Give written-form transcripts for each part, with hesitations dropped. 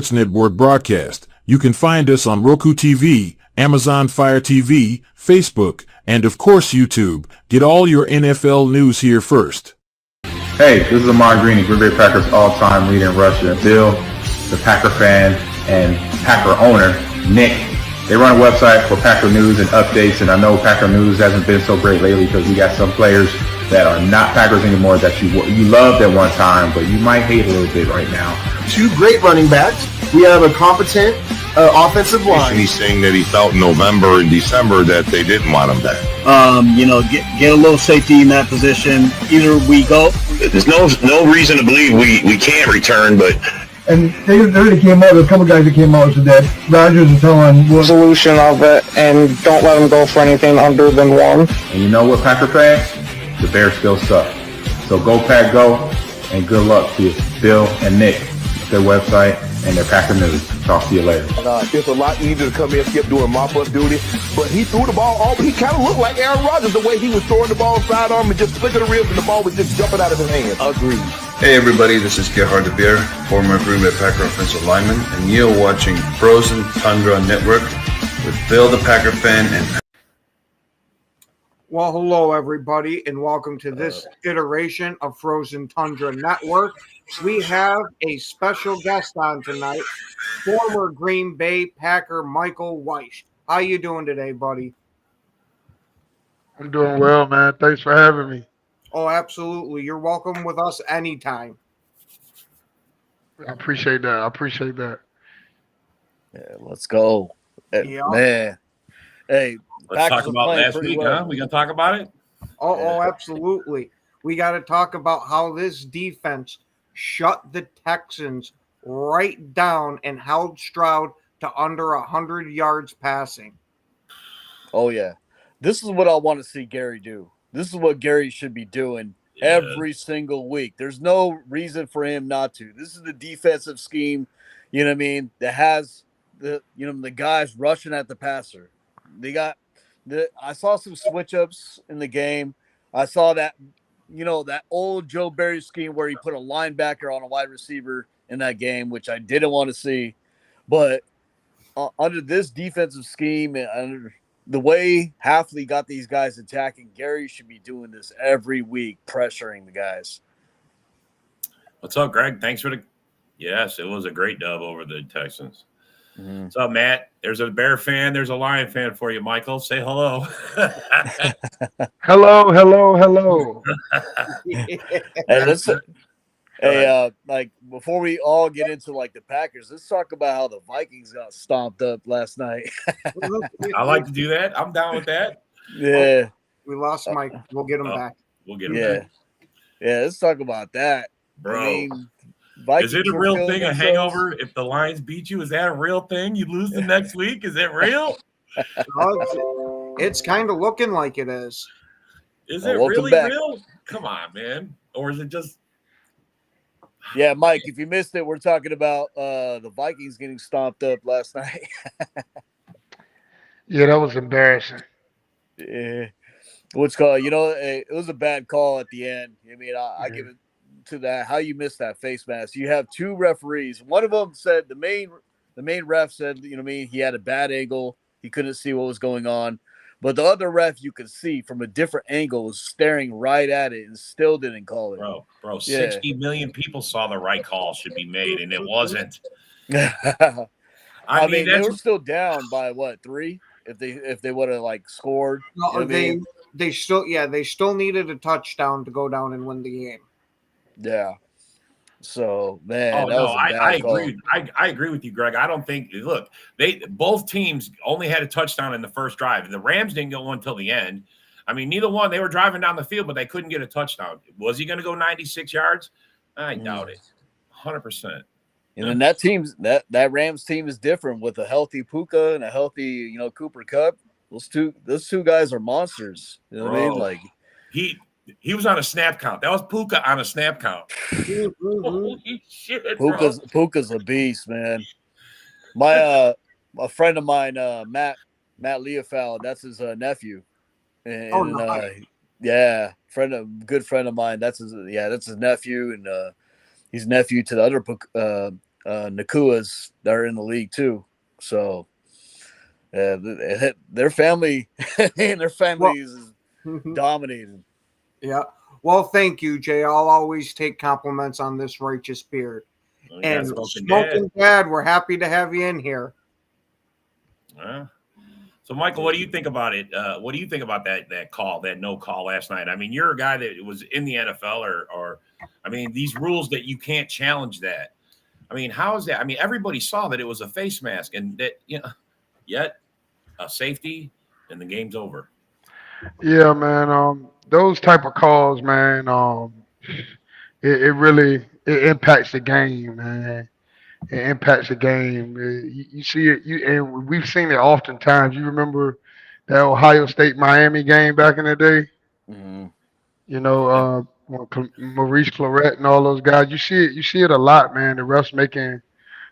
Sports Network broadcast. You can find us on Roku TV, Amazon Fire TV, Facebook, and of course YouTube. Get all your NFL news here first. Hey, this is Ahman Green, Green Bay Packers all-time leader in rushing. Bill, the Packer fan and Packer owner, Nick, they run a website for Packer news and updates, and I know Packer news hasn't been so great lately because we got some players that are not Packers anymore that you loved at one time, but you might hate a little bit right now. Two great running backs. We have a competent offensive line. He's saying that he felt in November and December that they didn't want him there. Get a little safety in that position. Either we go. There's no reason to believe we can't return, but. And they already came out, there's a couple guys that came out and said that Rodgers is telling what solution of it, and don't let them go for anything under than one. And you know what, Packer fans? The Bears still suck. So go Pack Go, and good luck to Bill and Nick, their website, and their Packer news. Talk to you later. It's a lot easier to come in and skip doing mop-up duty, but he threw the ball off. He kind of looked like Aaron Rodgers the way he was throwing the ball sidearm and just flicking the ribs, and the ball was just jumping out of his hands. Agreed. Hey everybody, this is Gerhard de Beer, former Green Bay Packer offensive lineman, and you're watching Frozen Tundra Network with Bill the Packer fan and... Well, hello everybody, and welcome to this iteration of Frozen Tundra Network. We have a special guest on tonight, former Green Bay Packer Michael Weiss. How you doing today, buddy? I'm doing well, man. Thanks for having me. Oh, absolutely. You're welcome with us anytime. I appreciate that. Yeah, let's go. Yeah. Man. Hey, let's Packers talk about last week, huh? We gonna talk about it? Oh, absolutely. We got to talk about how this defense shut the Texans right down and held Stroud to under 100 yards passing. Oh, yeah. This is what I want to see Gary do. This is what Gary should be doing every single week. There's no reason for him not to. This is the defensive scheme, you know what I mean, that has the guys rushing at the passer. I saw some switch ups in the game. I saw that, that old Joe Barry scheme where he put a linebacker on a wide receiver in that game, which I didn't want to see. But under this defensive scheme and under the way Hafley got these guys attacking, Gary should be doing this every week, pressuring the guys. What's up, Greg? Thanks for Yes, it was a great dub over the Texans. Mm-hmm. What's up, Matt? There's a Bear fan. There's a Lion fan for you, Michael. Say hello. Hello. Hey, listen. Hey, before we all get into the Packers, let's talk about how the Vikings got stomped up last night. I like to do that. I'm down with that. Yeah. We lost Mike. We'll get him back. We'll get him back. Yeah, let's talk about that. Bro. Is it a real thing, a hangover? If the Lions beat you, is that a real thing? You lose the next week? Is it real? It's kind of looking like it is. Is it really real? Come on, man. Or is it just... Yeah, Mike, if you missed it, we're talking about the Vikings getting stomped up last night. Yeah, that was embarrassing. Yeah. What's called, it was a bad call at the end. I mean, I give it to that. How you missed that face mask. You have two referees. One of them said the main ref said, he had a bad angle. He couldn't see what was going on. But the other ref you could see from a different angle was staring right at it and still didn't call it. Bro, 60 million people saw the right call should be made, and it wasn't. I mean, they were still down by what, 3? If they would have scored. No, they still needed a touchdown to go down and win the game. Yeah. So, man, I agree. I agree with you, Greg. I don't think. Look, both teams only had a touchdown in the first drive, and the Rams didn't go until the end. I mean, neither one. They were driving down the field, but they couldn't get a touchdown. Was he going to go 96 yards? I doubt it. 100%. And then that Rams team is different with a healthy Puka and a healthy, Cooper Kupp. Those two guys are monsters. You know what I mean? He was on a snap count. That was Puka on a snap count. Holy shit, Puka's a beast, man. A friend of mine, Matt Leofeld, that's his nephew. And good friend of mine. That's his nephew, and he's nephew to the other Nakua's that are in the league too. So their family and their families is dominating. Yeah. Well, thank you, Jay. I'll always take compliments on this righteous beard. Well, And Smoking Smoking Dad, we're happy to have you in here. So, Michael, what do you think about it? What do you think about that call, that no call last night? I mean, you're a guy that was in the NFL, or I mean, these rules that you can't challenge that. I mean, how is that? I mean, everybody saw that it was a face mask, and that yet a safety, and the game's over. Yeah, man. Those type of calls, man. It really impacts the game, man. It impacts the game. You see it, and we've seen it oftentimes. You remember that Ohio State Miami game back in the day? Mm-hmm. You know, Maurice Claret and all those guys. You see it a lot, man. The refs making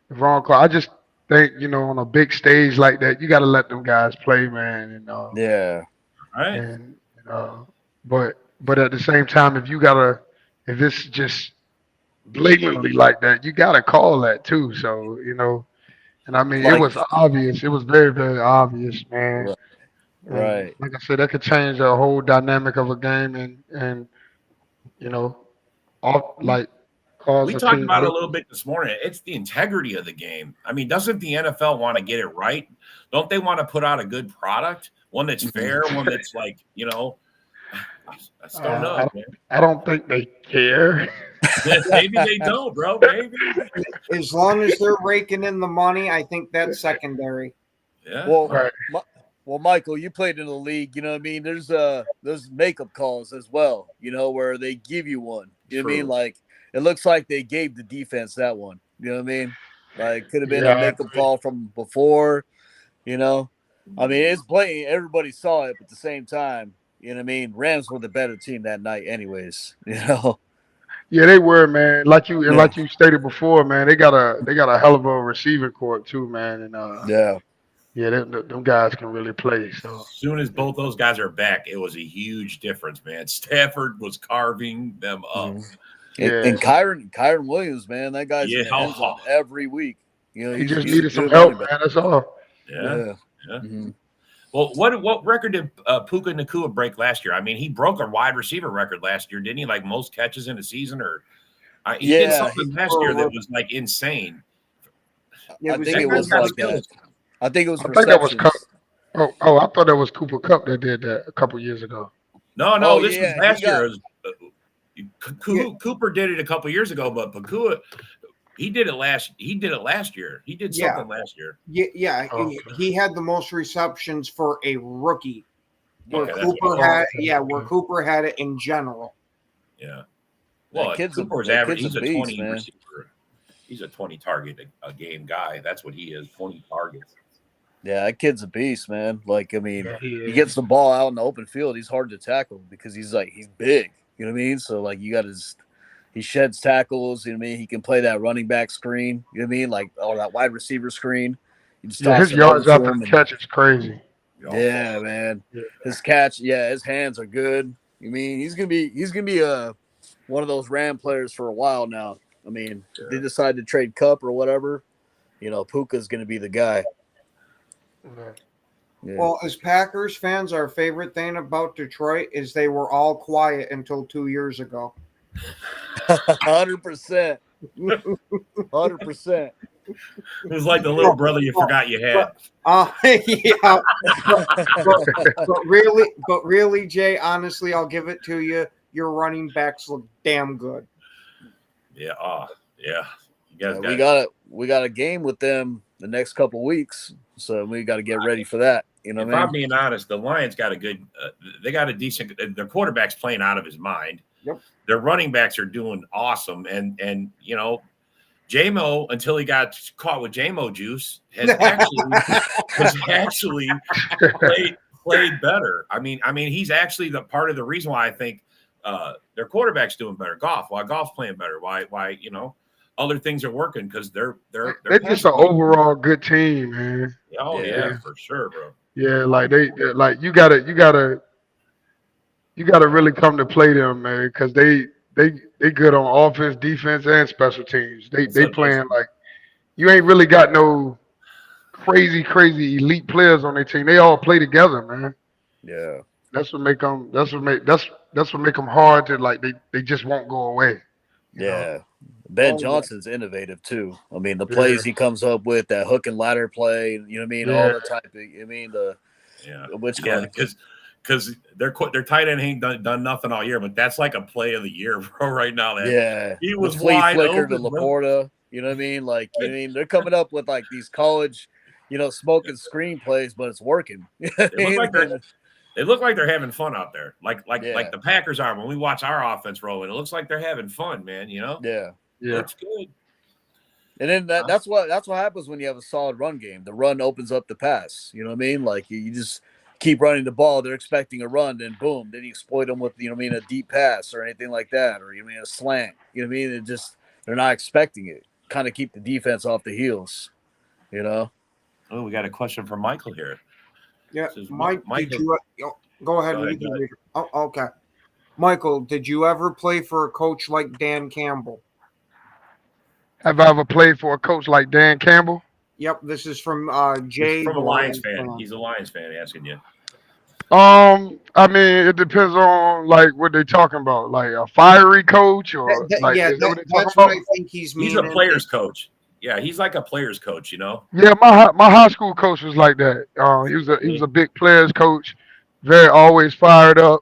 the wrong call. I just think, on a big stage like that, you got to let them guys play, man. And Yeah. Right. and but at the same time, if it's just blatantly like that, you gotta call that too. So, and I mean, it Like was obvious. It was very, very obvious, man. And right. like I said, that could change the whole dynamic of a game, and you know, like cause We a talked team about it a to little bit this morning. It's the integrity of the game. I mean, doesn't the NFL want to get it right? Don't they want to put out a good product, one that's fair, one that's like, I just don't know, man. I don't think they care. Maybe they don't, bro. Maybe. As long as they're raking in the money, I think that's secondary. Yeah. Well, Right. Michael, you played in the league. You know what I mean? There's makeup calls as well. Where they give you one. You know what I mean? Like it looks like they gave the defense that one. You know what I mean? Like could have been a Yeah, makeup call from before. I mean, it's blatant. Everybody saw it, but at the same time, you know what I mean? Rams were the better team that night, anyways. yeah, they were, man. Yeah. Like you stated before, man. They got a hell of a receiving court too, man. And Yeah. yeah, them guys can really play. So As soon as both those guys are back, it was a huge difference, man. Stafford was carving them up. Mhm. yeah, And Kyron Williams, man, that guy's in the Yeah. end zone every week. he just he's a needed some good help, running back. man. That's all. Yeah. Mhm. Well, what record did Puka Nacua break last year? I mean, he broke a wide receiver record last year, didn't he? Like most catches in a season, or he did something last year that was like insane. I think it was like that. I think it was I think that was receptions. I thought that was Cooper Cup that did that a couple years ago. No, Oh, this was yeah, last he got- year. It was, Cooper did it a couple years ago, but Pakua, he did it last year. He did something last year. Yeah. Oh. He had the most receptions for a rookie. Where Okay, that's Cooper what I had, where Cooper had it in general. Yeah. Well, kid's a- Cooper's that average. kid's He's a a beast, 20 man. receiver. He's a 20 target a game guy. That's what he is. 20 targets. Yeah, that kid's a beast, man. Like, I mean, Yeah, he he is. gets the ball out in the open field. He's hard to tackle because he's big. You know what I mean? So like, you got he sheds tackles. You know what I mean? He can play that running back screen. You know what I mean? Like, or that wide receiver screen. You just Yeah, toss his it over yards to after him the and- catch is crazy. Yeah, man. Yeah. His catch, his hands are good. I mean, he's gonna be one of those Ram players for a while now. I mean, they decide to trade Cup or whatever. Puka's gonna be the guy. Yeah. Yeah. Well, as Packers fans, our favorite thing about Detroit is they were all quiet until 2 years ago. 100%. 100%. It was like the little brother you forgot you had. Yeah. but really, Jay, honestly, I'll give it to you. Your running backs look damn good. Yeah. Yeah. You guys we got a game with them the next couple weeks, so we got to get ready for that. You know If what I I'm mean? being honest, the Lions got a good. They got a decent. Their quarterback's playing out of his mind. Yep. Their running backs are doing awesome, and J-Mo, until he got caught with J-Mo juice, has actually played better. I mean, he's actually the part of the reason why I think their quarterback's doing better. Why Goff's playing better? Why other things are working because they're just an overall good team, man. Oh yeah, for sure, bro. Yeah, like like you gotta really come to play them, man, because they good on offense, defense, and special teams. They playing like you ain't really got no crazy elite players on their team. They all play together, man. Yeah. That's what make them. That's what make them hard to like. They just won't go away. You know. Yeah. Ben Oh, yeah. Johnson's innovative too. I mean, the Yeah. plays he comes up with, that hook and ladder play, you know what I mean? All Yeah. the type of, I mean, the Yeah, witchcraft. because their tight end ain't done nothing all year, but that's like a play of the year, bro. Right now, that Yeah. he The was flea wide flicker to open, bro. Laporta, you know what I mean? Like, you know what I mean? They're coming up with like these college, smoking screenplays, but it's working. You know what I They look mean? like they look like they're having fun out there, like Yeah. the Packers are when we watch our offense rolling. It looks like they're having fun, man. Yeah. Yeah. Looks good. And then that's what happens when you have a solid run game. The run opens up the pass. You know what I mean? Like you just keep running the ball. They're expecting a run, then boom, then you exploit them with a deep pass or anything like that, or a slant. You know what I mean? They're not expecting it. Kind of keep the defense off the heels. You know. Oh, we got a question from Michael here. Yeah, Says, Mike, Michael, did you go ahead? Go ahead, You can go ahead. read it. Oh, okay. Michael, did you ever play for a coach like Dan Campbell? Have I ever played for a coach like Dan Campbell? Yep, this is from Jay. He's from a the Lions Lions fan. He's a Lions fan asking you. I mean, it depends on like what they talking about, like a fiery coach or like Yeah, is that what they that's talking what about? I think he's He's a meaning. player's coach. Yeah, he's like a player's coach. Yeah, my high school coach was like that. He was a big players coach, very always fired up.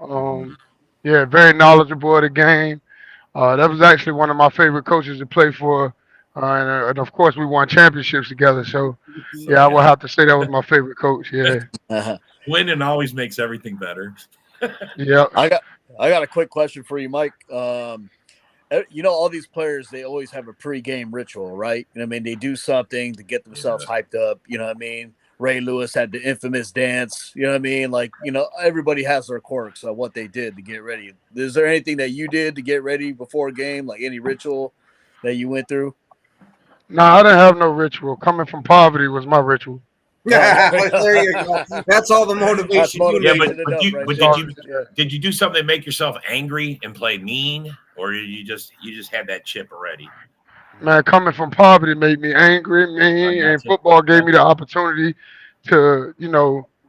Um, yeah, very knowledgeable of the game. That was actually one of my favorite coaches to play for, and of course we won championships together. So So, yeah, I would have to say that was my favorite coach. Yeah, Winning always makes everything better. yeah. I got a quick question for you, Mike. All these players, they always have a pregame ritual, right? I mean, they do something to get themselves hyped up. You know what I mean? Ray Lewis had the infamous dance. You know what I mean? Like, everybody has their quirks of what they did to get ready. Is there anything that you did to get ready before a game, like any ritual that you went through? No, I didn't have no ritual. Coming from poverty was my ritual. There you go. That's all the motivation you Yeah, need. did you do something to make yourself angry and play mean, or you just had that chip already? Man, coming from poverty made me angry, mean, and football gave me the opportunity to,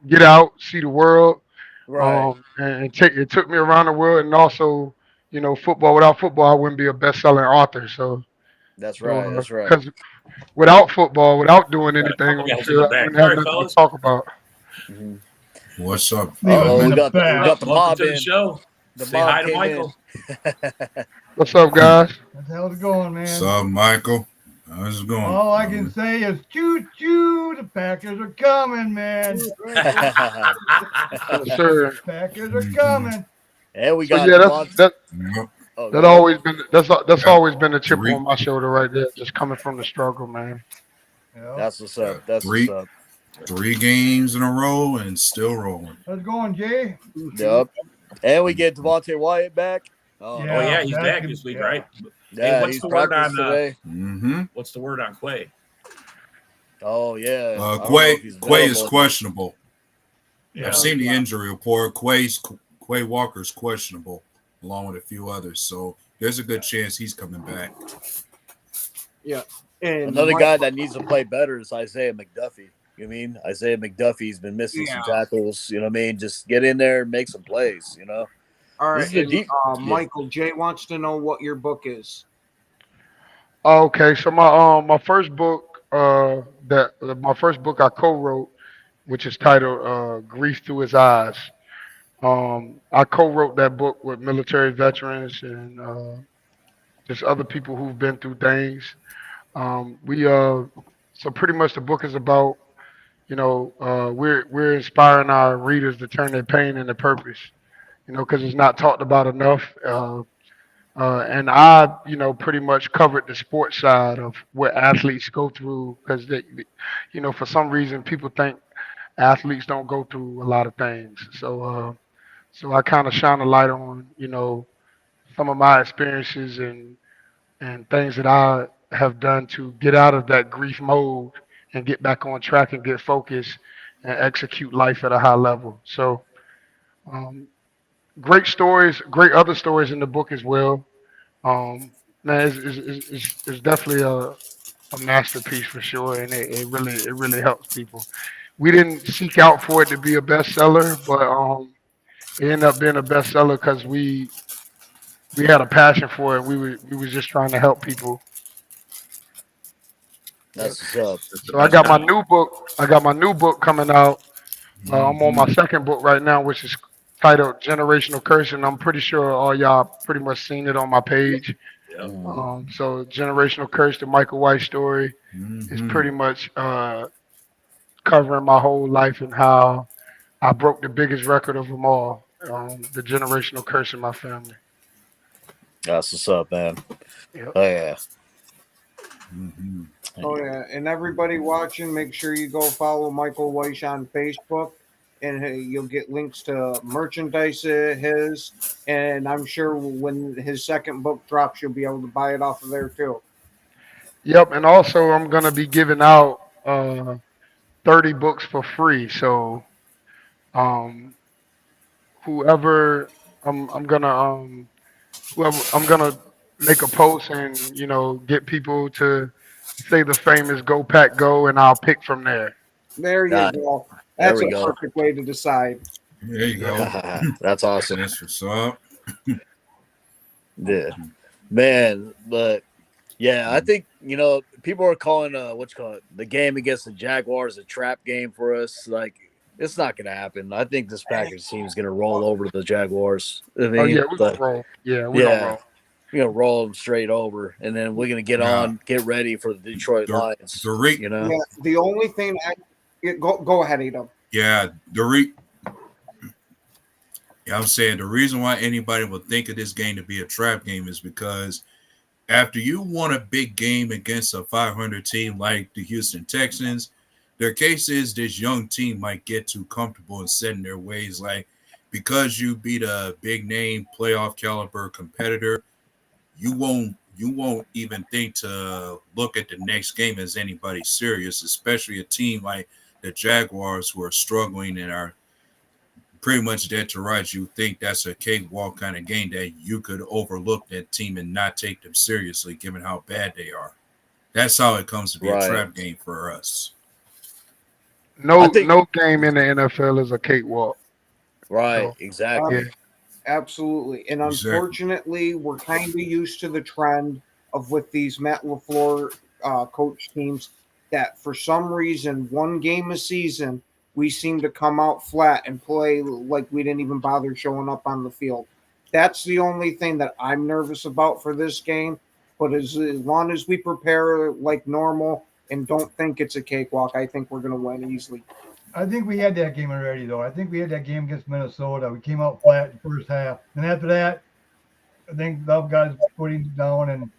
get out, see the world, Right. and it took me around the world, and also, football. Without football, I wouldn't be a best-selling author. So That's right. That's right. because without football, without doing Got a anything couple on the guys in the field, I back. wouldn't have Sorry, nothing fellas. to talk about. What's up? Oh, we got the Welcome mob to the in. show. The Say mob hi to came Michael. What's up, guys? How's it going, man? What's up, Michael? How's it going? All I can say is choo-choo, the Packers are coming, man. Yes, sir. Packers are coming. And we So got yeah, that always been that's always been a chip on my shoulder right there, just coming from the struggle, man. That's what's up. That's three, what's up. 3 games in a row and still rolling. How's it going, Jay? Yep. And we get Devontae Wyatt back. Yeah, he's back this week, right? Yeah, Hey, what's he's the word on practiced today. What's the word on Quay? Oh yeah. I don't know Quay if he's is available. questionable. Yeah. I've seen the injury report. Quay Walker's questionable, along with a few others. So there's a good chance he's coming back. Yeah. And Another guy that needs to play better is Isaiah McDuffie. You know what I mean? Isaiah McDuffie's been missing some tackles. You know what I mean? Just get in there and make some plays, All This right. is a And, Michael, Jay wants to know what your book is. Okay, so my first book my first book I co-wrote, which is titled "Grief Through His Eyes." I co-wrote that book with military veterans and just other people who've been through things. So pretty much the book is about, we're inspiring our readers to turn their pain into purpose, because it's not talked about enough. And I, pretty much covered the sports side of what athletes go through because for some reason people think athletes don't go through a lot of things. So I kind of shine a light on, some of my experiences and things that I have done to get out of that grief mode and get back on track and get focused and execute life at a high level. So, great stories, great other stories in the book as well. Man, it's definitely a masterpiece for sure, and it really helps people. We didn't seek out for it to be a bestseller, but it ended up being a bestseller because we had a passion for it. We was just trying to help people. Yep. That's what's up. That's the So I best got my kind. new book. I got my new book coming out. I'm on my second book right now, which is titled Generational Curse, and I'm pretty sure all y'all pretty much seen it on my page. Yep. So Generational Curse, the Michael White story, is pretty much covering my whole life and how I broke the biggest record of them all, the generational curse in my family. That's what's up, man. Yep. Oh yeah. Oh yeah, and everybody watching, make sure you go follow Michael Weiss on Facebook, and you'll get links to merchandise of his. And I'm sure when his second book drops, you'll be able to buy it off of there too. Yep, and also I'm gonna be giving out 30 books for free. So um, whoever I'm gonna whoever I'm gonna make a post and get people to say the famous "Go Pack Go" and I'll pick from there. There you go. There That's we a go. perfect way to decide. There you go. That's awesome. That's what's up. Yeah, man. But yeah, I think people are calling the game against the Jaguars a trap game for us. Like it's not gonna happen. I think this Packers team is gonna roll over the Jaguars. I mean, Oh yeah, we're gonna roll. Yeah, we're gonna roll. we're gonna roll them straight over, and then we're gonna get ready for the Detroit Lions. Yeah, the only thing go ahead, Adam. Yeah, I'm saying the reason why anybody would think of this game to be a trap game is because after you won a big game against a 500 team like the Houston Texans, their case is this young team might get too comfortable and set in their ways. Like because you beat a big name playoff caliber competitor, you won't even think to look at the next game as anybody serious, especially a team like the Jaguars who are struggling and are pretty much dead to rights. You think that's a cakewalk kind of game that you could overlook that team and not take them seriously given how bad they are. That's how it comes to be a trap game for us. No game in the NFL is a cakewalk. Right, So, exactly. Absolutely. And unfortunately, we're kind of used to the trend of with these Matt LaFleur coach teams that for some reason, one game a season, we seem to come out flat and play like we didn't even bother showing up on the field. That's the only thing that I'm nervous about for this game. But as long as we prepare like normal and don't think it's a cakewalk, I think we're going to win easily. I think we had that game already, though. I think we had that game against Minnesota. We came out flat in the first half. And after that, I think Love got his footing down, and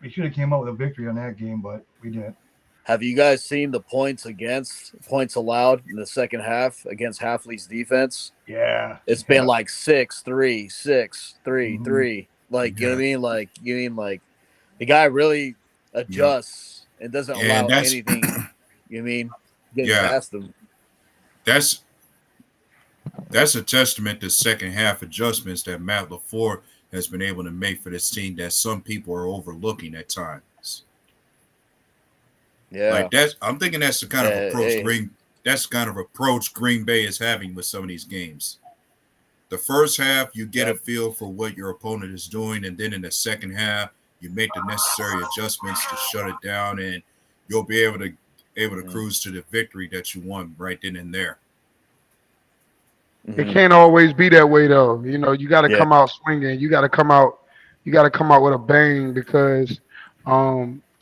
we should have came out with a victory on that game, but we didn't. Have you guys seen the points allowed in the second half against Halfley's defense? Yeah. It's been like 6-3, 6-3, 3. Like, you know what I mean? Like, like the guy really adjusts and doesn't allow anything, you know what I mean? Getting past them. That's a testament to second half adjustments that Matt LaFleur has been able to make for this team that some people are overlooking at times. Yeah, like that's. I'm thinking that's the kind of approach That's the kind of approach Green Bay is having with some of these games. The first half, you get a feel for what your opponent is doing, and then in the second half, you make the necessary adjustments to shut it down, and you'll be able to cruise to the victory that you want right then and there. It can't always be that way, though. You got to come out swinging. You got to come out with a bang because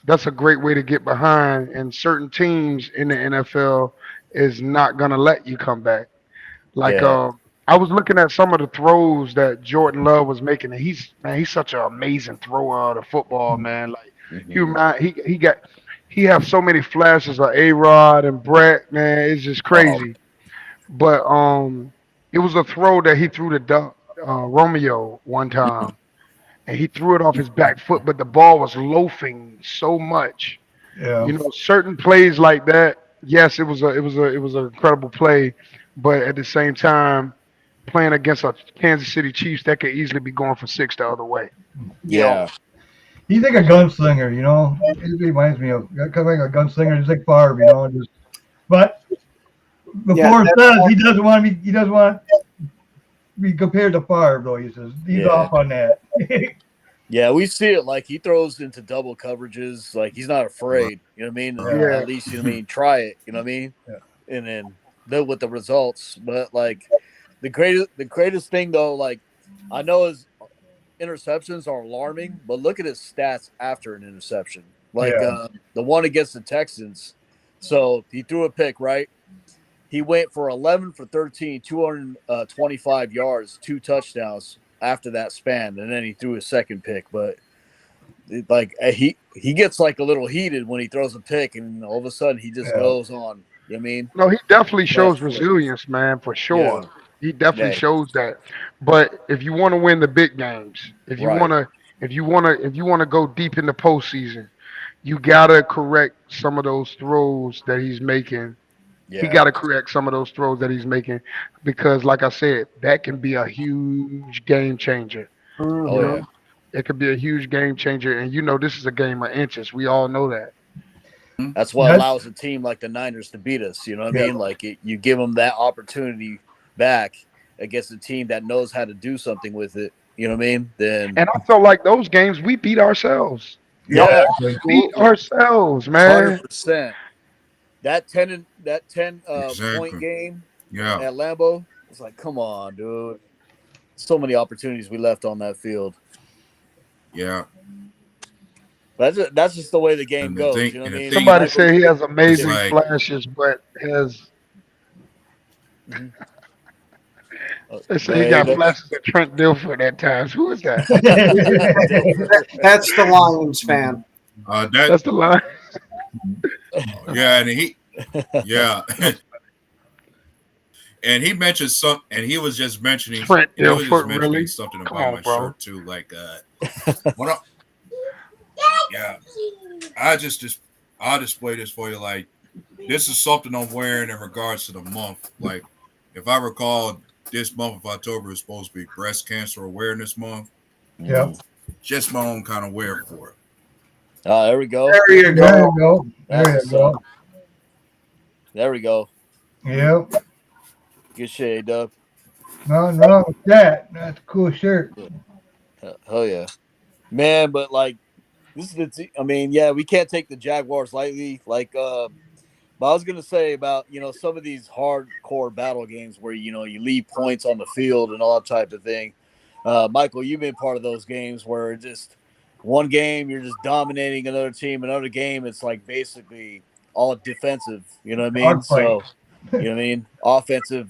that's a great way to get behind. And certain teams in the NFL is not gonna let you come back. Like I was looking at some of the throws that Jordan Love was making, and he's such an amazing thrower of the football, man. Like he have so many flashes of A-Rod and Brett, man. It's just crazy. But it was a throw that he threw to Romeo one time, and he threw it off his back foot, but the ball was loafing so much. Yeah. Certain plays like that. Yes, it was an incredible play, but at the same time, playing against a Kansas City Chiefs that could easily be going for 6 the other way. Yeah. He's like a gunslinger, you know. It reminds me of kind of like a gunslinger, just like Favre, you know. But before it says he doesn't want to be, he doesn't want to be compared to Favre, though. He says he's off on that. Yeah, we see it like he throws into double coverages, like he's not afraid. You know what I mean? Yeah. At least you know what I mean. Try it. You know what I mean? Yeah. And then live with the results. But like the greatest thing though, like I know his interceptions are alarming, but look at his stats after an interception. Like the one against the Texans. So he threw a pick, right? He went for 11 for 13, 225 yards, 2 touchdowns after that span, and then he threw his second pick. But he gets like a little heated when he throws a pick, and all of a sudden he just goes on. You know what I mean? No, he definitely shows resilience, man, for sure. Yeah. He definitely shows that. But if you want to win the big games, if you want to go deep in the postseason, you gotta correct some of those throws that he's making. Yeah. He got to correct some of those throws that he's making because, like I said, that can be a huge game changer. Oh, You know, it could be a huge game changer, and you know this is a game of inches. We all know that. That's what allows a team like the Niners to beat us. You know what I mean? Like you give them that opportunity back against a team that knows how to do something with it. You know what I mean? Then And I felt like those games we beat ourselves. Yeah, we beat ourselves, man. 100%. That 10 point game at Lambeau, it's like, come on, dude. So many opportunities we left on that field. Yeah. That's just the way the game goes. You know what I mean? Somebody say he has amazing flashes, but has they say he got flashes of Trent Dilfer at times. Who is that? That's the Lions fan. That's the line. Yeah, and he mentioned some, and he was just mentioning, Trent he was just Dilfer, mentioning really? something Come about on, my bro. shirt too. Like, I'll display this for you. Like, this is something I'm wearing in regards to the month. Like, if I recall, this month of October is supposed to be Breast Cancer Awareness Month. Yeah. Just my own kind of wear for it. There we go. There you go. There you go. There you go. There we go. Yep. Good shit, Dub. Nothing wrong with that. That's a cool shirt. Hell yeah. Man, but like this is I mean, yeah, we can't take the Jaguars lightly. Like but I was gonna say about, you know, some of these hardcore battle games where, you know, you leave points on the field and all that type of thing. Michael, you've been part of those games where just one game you're just dominating another team, another game it's like basically all defensive. You know what I mean? So you know what I mean? Offensive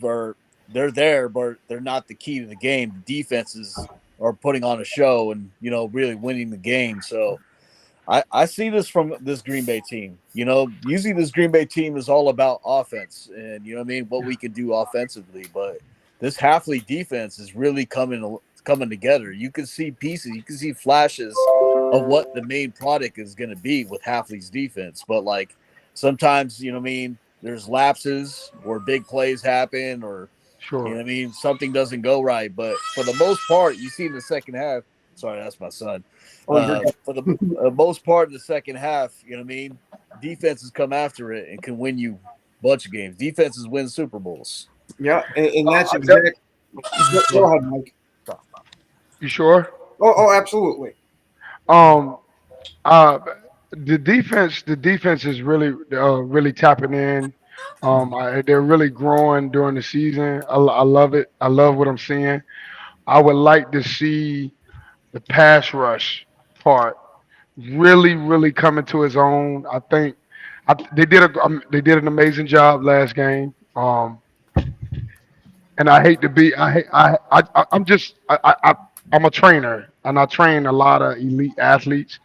they're there, but they're not the key to the game. The defenses are putting on a show and, you know, really winning the game. So I see this from this Green Bay team. You know, usually this Green Bay team is all about offense and, you know what I mean, what we can do offensively. But this Halfley defense is really coming together. You can see pieces, you can see flashes of what the main product is going to be with Halfley's defense. But like sometimes, you know what I mean, there's lapses where big plays happen or, you know what I mean, something doesn't go right. But for the most part, you see in the second half, sorry, that's my son. For the most part in the second half, you know what I mean, defenses come after it and can win you a bunch of games. Defenses win Super Bowls. Yeah, and that's exactly. Go ahead, Mike. You sure? Oh, absolutely. The defense is really tapping in. They're really growing during the season. I love it. I love what I'm seeing. I would like to see the pass rush part really coming to its own. I think they did an amazing job last game. And I hate to be I'm a trainer and I train a lot of elite athletes.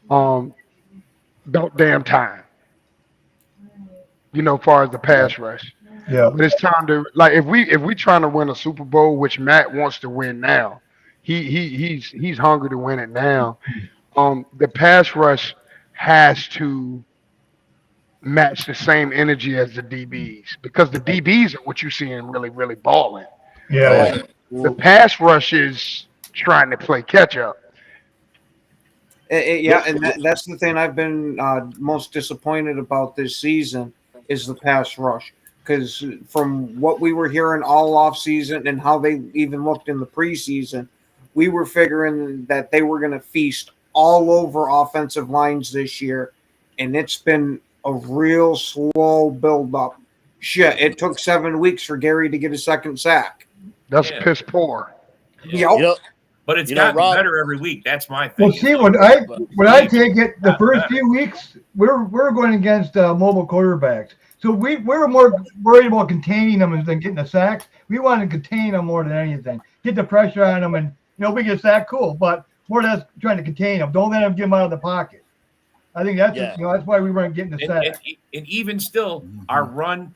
About damn time. You know, far as the pass rush. Yeah. But it's time to, like, if we trying to win a Super Bowl, which Matt wants to win now, he's hungry to win it now. The pass rush has to match the same energy as the DBs because the DBs are what you're seeing really balling. Yeah. The pass rush is trying to play catch up. Yeah, and that's the thing I've been most disappointed about this season is the pass rush. Because from what we were hearing all off season and how they even looked in the preseason, we were figuring that they were going to feast all over offensive lines this year, and it's been a real slow build up. Shit, it took 7 weeks for Gary to get a second sack. That's piss poor. Yep. But it's gotten better every week. That's my thing. Well, see, when I take it, the first few weeks, we're going against mobile quarterbacks. So we're more worried about containing them than getting the sacks. We want to contain them more than anything. Get the pressure on them, and we get a sack, cool. But more or less trying to contain them. Don't let them get them out of the pocket. I think that's that's why we weren't getting the sack. And even still, our run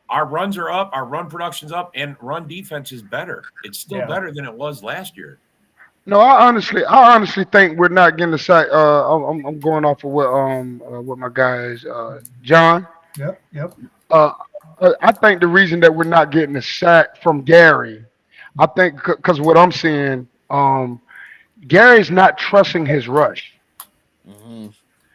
our runs are up, our run production's up, and run defense is better. It's still better than it was last year. No, I honestly think we're not getting the sack. I'm going off of what my guy is, John. Yep. I think the reason that we're not getting the sack from Gary, I think because what I'm seeing, Gary's not trusting his rush.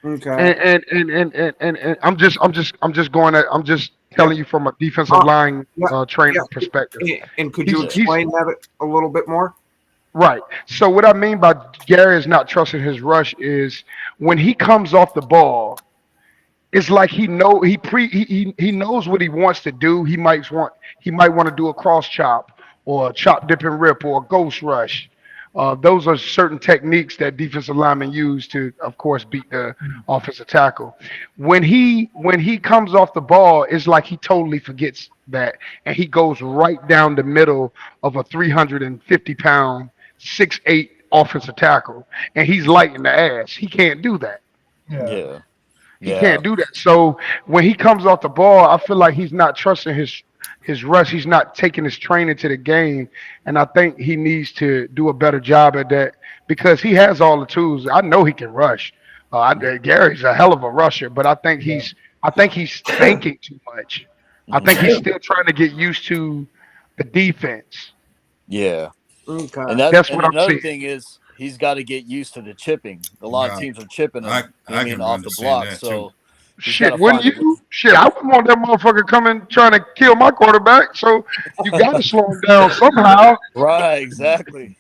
Okay. And I'm just telling you from a defensive line trainer perspective. And could you explain that a little bit more? Right. So what I mean by Gary is not trusting his rush is when he comes off the ball, it's like he knows what he wants to do. He might want to do a cross chop or a chop, dip, and rip or a ghost rush. Those are certain techniques that defensive linemen use to, of course, beat the offensive tackle. When he comes off the ball, it's like he totally forgets that, and he goes right down the middle of a 350-pound, 6'8" offensive tackle, and he's light in the ass. He can't do that. He can't do that. So when he comes off the ball, I feel like he's not trusting his rush. He's not taking his training to the game, and I think he needs to do a better job at that because he has all the tools. I know he can rush. Gary's a hell of a rusher, but I think he's thinking too much. I think he's still trying to get used to the defense. Yeah. Okay. And that's what I'm another saying. thing is he's got to get used to the chipping. A lot of teams are chipping him I can off the understand block. that, So Shit, wouldn't you? Shit, I wouldn't want that motherfucker coming trying to kill my quarterback. So you got to slow him down somehow. Right, exactly.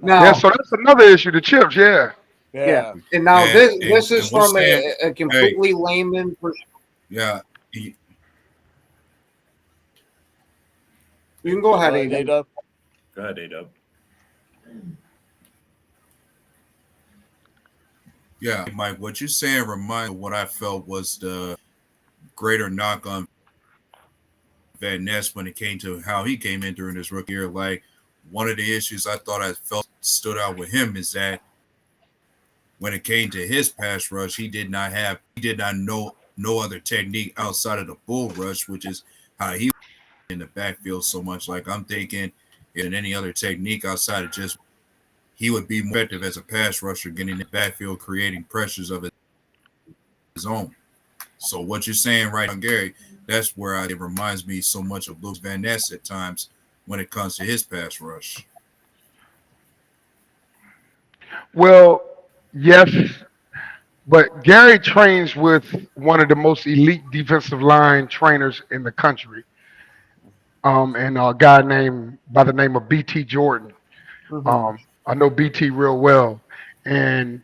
Yeah, so that's another issue. The chips, yeah. Yeah. And now this is from a completely layman perspective. Yeah. You can go ahead, A-Dub. Go ahead, A-Dub. Yeah, Mike, what you're saying reminds me of what I felt was the greater knock on Van Ness when it came to how he came in during his rookie year. Like, one of the issues I thought I felt stood out with him is that when it came to his pass rush, he did not know no other technique outside of the bull rush, which is how he in the backfield so much. Like, I'm thinking in any other technique outside of just he would be more effective as a pass rusher, getting in the backfield, creating pressures of his own. So what you're saying right on Gary, that's where it reminds me so much of Luke Van Ness at times when it comes to his pass rush. Well, yes, but Gary trains with one of the most elite defensive line trainers in the country, and a guy by the name of BT Jordan. I know BT real well, and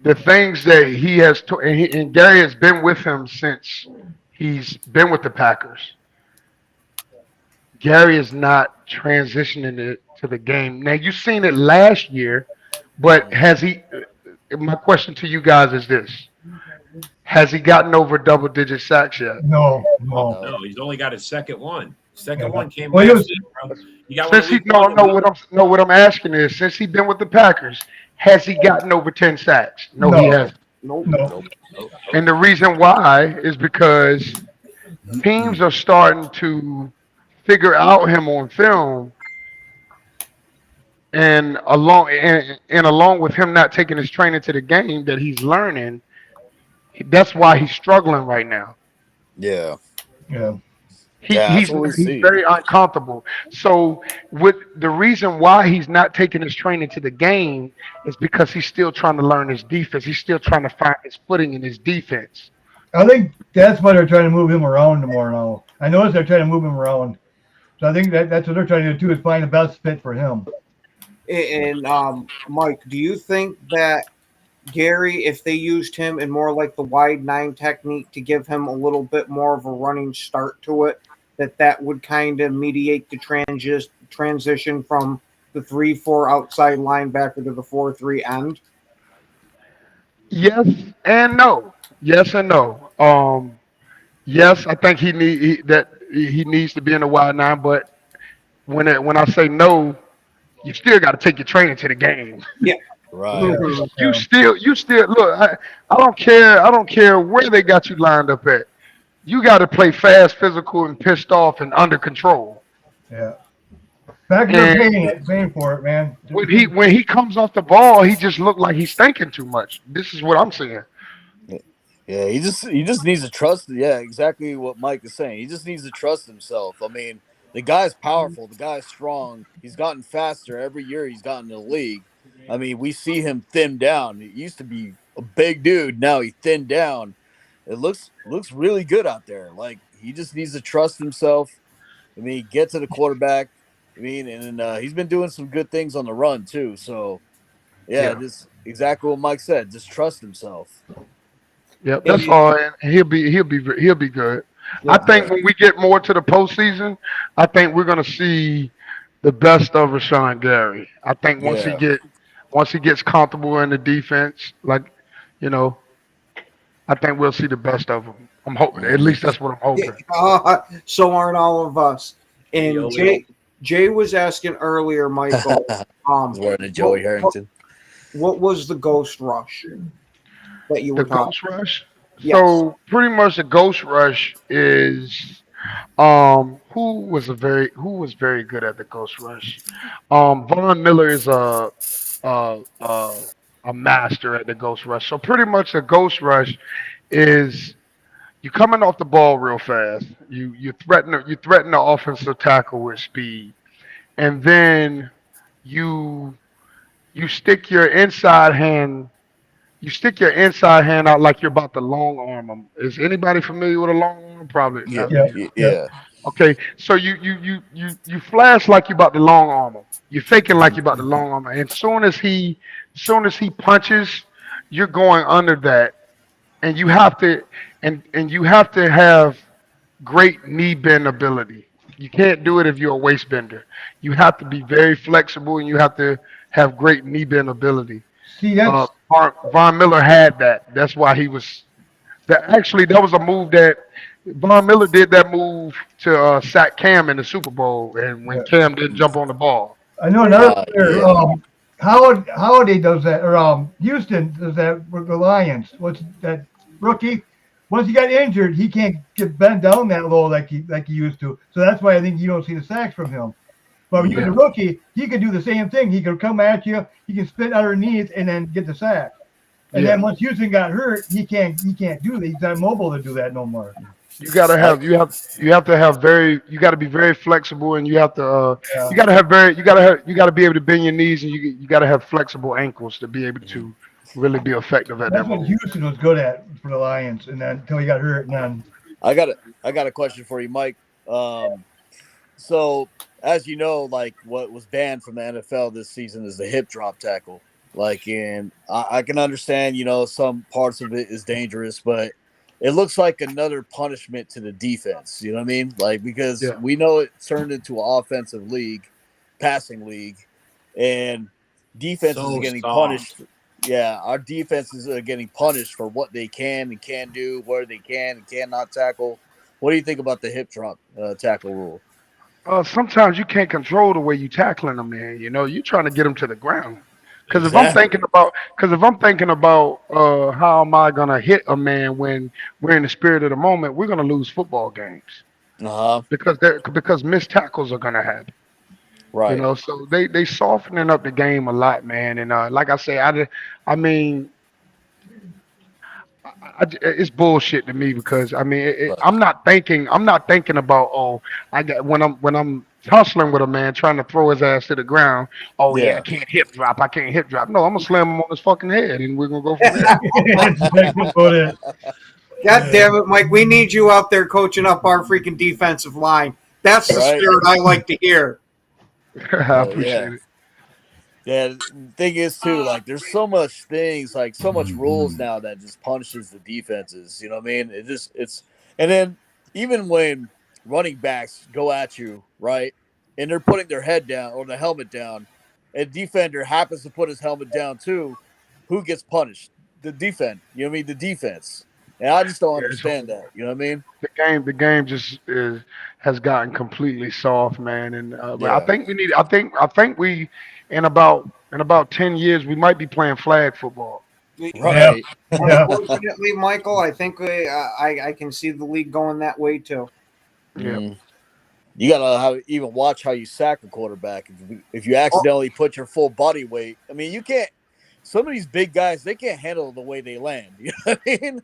the things that he has and Gary has been with him since he's been with the Packers. Gary is not transitioning it to the game. Now you've seen it last year, but has he? My question to you guys is this: has he gotten over double-digit sacks yet? No. He's only got his second one. Second one came Well, last week, bro. You got what I'm asking is, since he's been with the Packers, has he gotten over 10 sacks? No, he hasn't. Nope. And the reason why is because teams are starting to figure out him on film, and along with him not taking his training to the game that he's learning, that's why he's struggling right now. Yeah. Yeah, that's what we He's see. very uncomfortable. So with the reason why he's not taking his training to the game is because he's still trying to learn his defense. He's still trying to find his footing in his defense. I think that's why they're trying to move him around more now. I noticed they're trying to move him around. So I think that's what they're trying to do too, is find the best fit for him. And Mike, do you think that Gary, if they used him in more like the wide nine technique to give him a little bit more of a running start to it, that would kind of mediate the transition from the 3-4 outside linebacker to the 4-3 end? Yes and no. Yes and no. Yes, I think he needs to be in the wide nine, but when I say no, you still got to take your training to the game. Yeah. Right. You still look. I don't care where they got you lined up at. You got to play fast, physical, and pissed off and under control. Yeah. Back they're paying for it, man. When he comes off the ball, he just looked like he's thinking too much. This is what I'm saying. Yeah, he just needs to trust. Yeah, exactly what Mike is saying. He just needs to trust himself. I mean, the guy's powerful. The guy's strong. He's gotten faster every year. He's gotten in the league. I mean, we see him thin down. He used to be a big dude. Now he thinned down. It looks really good out there. Like he just needs to trust himself. I mean, get to the quarterback. I mean, and he's been doing some good things on the run too. So yeah, Yeah. just exactly what Mike said. Just trust himself. Yep, that's all. And he'll be good. I think when we get more to the postseason, I think we're gonna see the best of Rashawn Gary. I think Yeah. once he gets comfortable in the defense, like you know, I think we'll see the best of him. I'm hoping. At least that's what I'm hoping. So aren't all of us. And Jay was asking earlier, Michael. He's wearing a Joey Harrington. What was the Ghost Rush that you were The talking? Ghost Rush. Yes. So pretty much the Ghost Rush is who was very good at the Ghost Rush. Von Miller is a a master at the Ghost Rush. So pretty much the Ghost Rush is you coming off the ball real fast. You threaten the offensive tackle with speed, and then you you stick your inside hand you stick your inside hand out like you're about to long arm them. Is anybody familiar with a long arm? Probably Yeah, not many. yeah. Okay, so you flash like you about to long arm him. You're faking like you about to long arm him. And soon as he punches, you're going under that, and you have to have great knee bend ability. You can't do it if you're a waist bender. You have to be very flexible, and you have to have great knee bend ability. See, that's Von Miller had that. That's why he was. That was a move that Von Miller did. That move to sack Cam in the Super Bowl, and when Cam didn't jump on the ball. I know another player. Howard does that, or Houston does that with the Lions. What's that rookie? Once he got injured, he can't get bent down that low like he used to. So that's why I think you don't see the sacks from him. But when he was a rookie, he could do the same thing. He could come at you, he can spit underneath, and then get the sack. And then once Houston got hurt, he can't do that. He's not mobile to do that no more. You gotta have you have to have you got to be very flexible, and you have to you got to be able to bend your knees, and you got to have flexible ankles to be able to really be effective at That's that what move. Houston was good at for the Lions, and then until he got hurt, and then I got a question for you, Mike. So as you know, like what was banned from the NFL this season is the hip drop tackle. Like, and I can understand, some parts of it is dangerous, but it looks like another punishment to the defense. You know what I mean? Like, because we know it turned into an offensive league, passing league, and defenses are getting punished. Yeah, our defenses are getting punished for what they can and can't do, where they can and cannot tackle. What do you think about the hip drop tackle rule? Sometimes you can't control the way you tackling them, man. You're trying to get them to the ground. Because Exactly. if I'm thinking about how am I gonna hit a man when we're in the spirit of the moment, we're gonna lose football games Uh-huh. because missed tackles are gonna happen. Right. So they softening up the game a lot, man. And like I say, I mean, it's bullshit to me because I mean Right. I'm not thinking about I got when I'm hustling with a man trying to throw his ass to the ground. Oh yeah, Yeah. I can't hip drop. No, I'm gonna slam him on his fucking head and we're gonna go from there. That's exactly what it is. God damn it, Mike. We need you out there coaching up our freaking defensive line. That's the Right. spirit I like to hear. I Oh appreciate yeah. it. Yeah, the thing is too, like there's so much things, like so much rules now that just punishes the defenses. You know what I mean? It's and then even when running backs go at you, right, and they're putting their head down or the helmet down, and defender happens to put his helmet down too, who gets punished? The defend. You know what I mean? The defense. And I just don't Yeah, it's understand horrible. that. You know what I mean? The game just has gotten completely soft, man. And but I Yeah. think we need. I think we in about 10 years we might be playing flag football. Yeah. Right. Yeah. Unfortunately, Michael, I think I can see the league going that way too. Yeah. Mm. You gotta even watch how you sack a quarterback. If you Oh, accidentally put your full body weight, I mean, you can't. Some of these big guys, they can't handle the way they land. You know what I mean?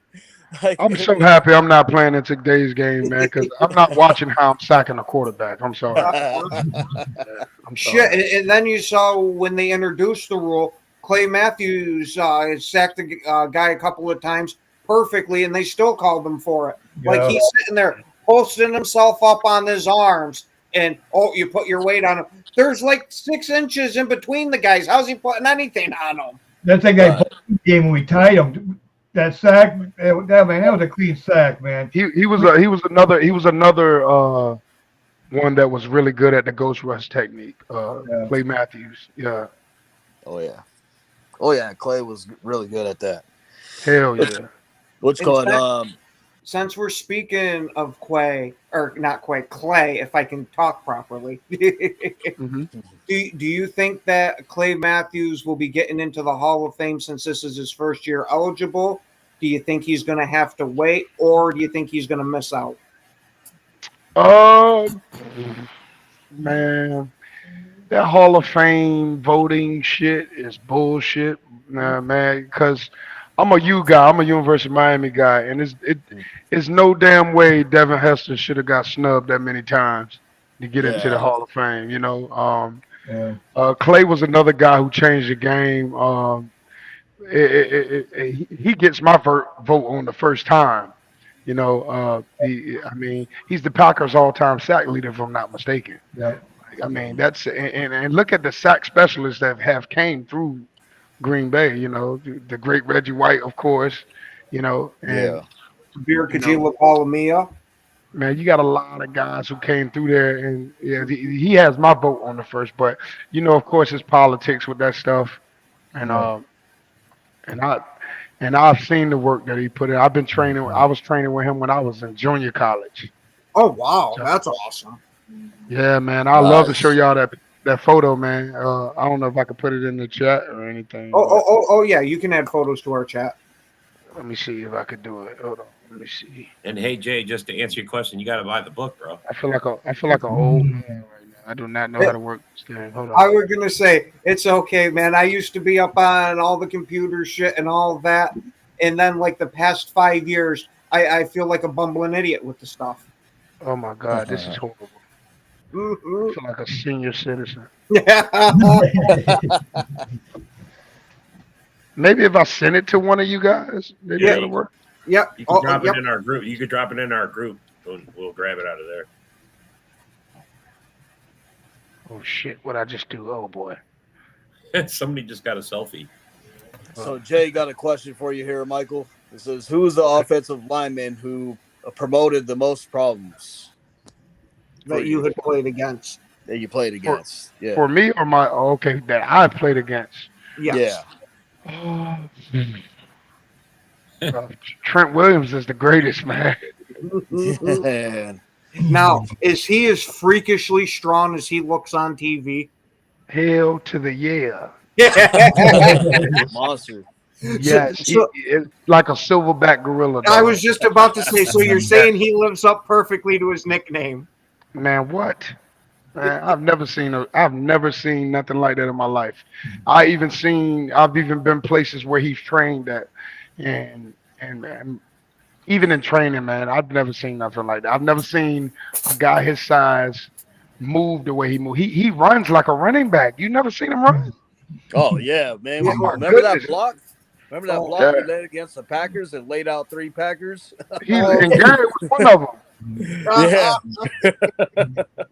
Like, I'm so happy I'm not playing in today's game, man, because I'm not watching how I'm sacking a quarterback. I'm sorry. I'm shit. sorry. And then you saw when they introduced the rule, Clay Matthews sacked a guy a couple of times perfectly, and they still called him for it. Like Yeah. he's sitting there posting himself up on his arms, and you put your weight on him. There's like 6 inches in between the guys. How's he putting anything on him? That's like that right. game when we tied him. That sack, that was a clean sack, man. He was another one that was really good at the ghost rush technique. Yeah. Clay Matthews. Yeah. Oh yeah. Oh yeah. Clay was really good at that. Hell yeah. What's And called since we're speaking of Clay, or not Clay, if I can talk properly, hmm do you think that Clay Matthews will be getting into the Hall of Fame since this is his first year eligible? Do you think he's going to have to wait, or do you think he's going to miss out? Um, man, that Hall of Fame voting shit is bullshit, nah, man. Because I'm a U guy. I'm a University of Miami guy, and it's no damn way Devin Hester should have got snubbed that many times to get into the yeah. Hall of Fame. You know, Yeah. Clay was another guy who changed the game. He gets my vote on the first time. You know, I mean, he's the Packers' all-time sack leader, if I'm not mistaken. Yeah. I mean, that's and look at the sack specialists that have came through Green Bay. You know, the great Reggie White, of course. You know, and Yeah. Beer you know, Kajila Palomia. man, you got a lot of guys who came through there, and yeah, he has my vote on the first. But you know, of course, it's politics with that stuff, and Yeah. and I and I've seen the work that he put in. I've been training. I was training with him when I was in junior college. Oh wow, So, that's awesome. yeah, man, I love to show Nice. y'all that photo, man. I don't know if I could put it in the chat or anything, but Oh yeah, you can add photos to our chat. let me see if I could do it. Hold on, let me see. And hey, Jay, just to answer your question, you got to buy the book, bro. I feel like an old man right now. I do not know how to work this thing. Hold I on. was gonna say it's okay, man. I used to be up on all the computer shit and all that, and then like the past 5 years, I feel like a bumbling idiot with the stuff. Oh my God, this is horrible. I Mhm. feel like a senior citizen. Yeah. Maybe if I send it to one of you guys, maybe Yeah. that'll work. Yep. You can Oh, drop yep. it in our group. You could drop it in our group. We'll grab it out of Oh shit, what I just do? Oh boy. there. Somebody just got a selfie. So Jay got a question for you here, Michael. It says, "Who is the offensive lineman who promoted the most problems for That you you had played against. that you played For against?" Yeah. for me or my okay that I played against. Yes. Yeah. Uh, Trent Williams is the greatest, man. Man. Now, is he as freakishly strong as he looks on TV? Hell to the yeah. Monster. Yes, So it's like a silverback gorilla. I Dog. was just about to say. So you're saying he lives up perfectly to his nickname? Man, what? Man, I've never seen nothing like that in my life. I've even been places where he's trained at, and and even in training, man, I've never seen nothing like that. I've never seen a guy his size move the way he moves. He runs like a running back. You never seen him run? Oh yeah, man. Oh my Remember that goodness. block? Remember that Oh, block Yeah. he led against the Packers and laid out 3 Packers? He oh, and Gary was one of them. Yeah.